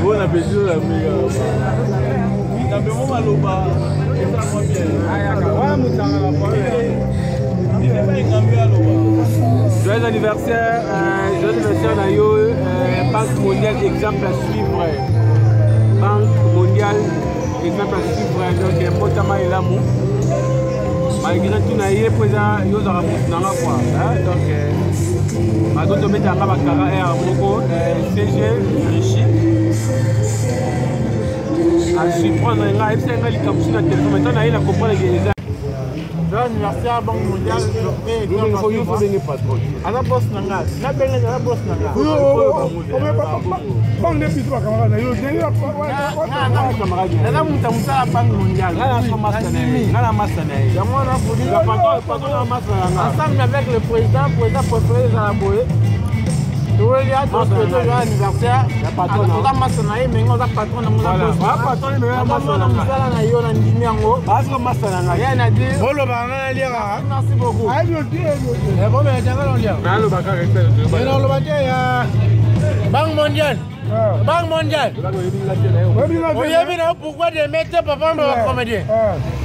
Bon appétit la méga. Joyeux anniversaire, Nayo, Banque mondiale, exemple à suivre. Banque mondiale, exemple à suivre. Donc, Potama et l'amour. Malgré tout, Naye, présent, nous avons quoi. Donc, Mago Tomé Takaba Kara et Amoko, CG, Richi. À surprendre, il y a un téléphone. Maintenant, il y a la comprendre que les anniversaire Banque mondiale et patron. À la bosse nanga, la belle à la bosse nanga. Banque de Pito camarade, la Banque mondiale, la ensemble avec le président préféré de la Boé. Nous regardons notre anniversaire. La patronne. On a massanaï, mais on a patron de mon patron. Merci beaucoup. Banque mondiale. Banque mondiale. Vous avez vu pourquoi de mettre papa me comédien.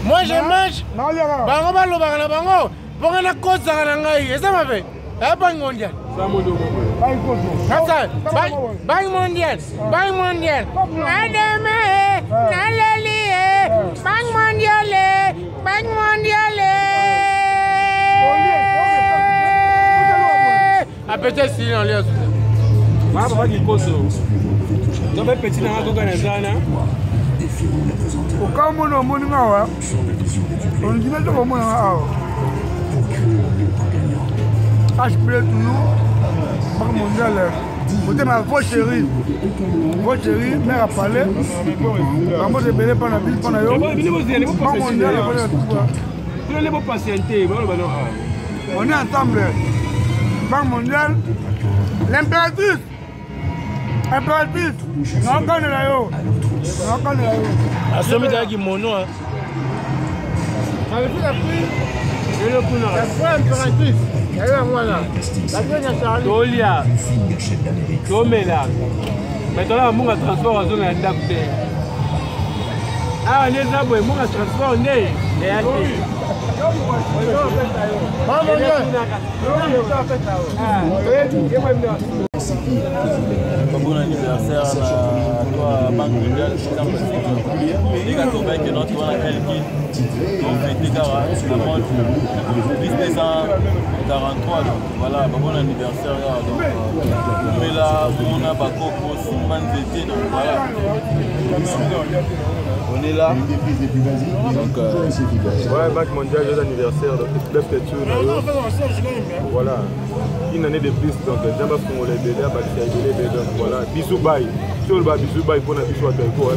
Moi je mange. Bango balo bangana bango. Bangana kosa ngai. Ça m'a fait. Banque mondiale. Banque mondiale. Banque mondiale. Madame, Nalali, Banque mondiale. Banque mondiale. Ah peut-être si on l'a. Papa dit poso. Donc petit dans la Zana. Au cas où on dit même comment je plais toujours. Banque mondiale. Vous êtes ma grosse chérie. Grosse chérie, mère a parlé. Maman de Bélé pendant la ville, pendant la Banque mondiale. Vous allez vous patienter. On est ensemble. Banque mondiale. L'impératrice. Impératrice. Non, quand on est là-haut. À ce moment-là, il y a mon nom. Avec la fille. La foi impératrice. Tolia, Tomela. Maintenant, on a transport en zone adaptée. Ah, les aboués, on a transport né. Et à bon anniversaire à toi, Banque mondiale. Les gars, on va être notre tour à Elkin. On fait des caras, la montre. 1943, donc voilà, bon anniversaire. Donc, on est là, on a Bakoko, Simban Zété, donc voilà. On est là. Donc, ouais, Banque mondiale, joyeux anniversaire. Donc, voilà. Une année de plus, donc, Jamba Fongolé Bélé, Bakité Bélé, donc voilà. Bisous, bye. Sur le bas, bisous, bye, pour la bisou à Telco.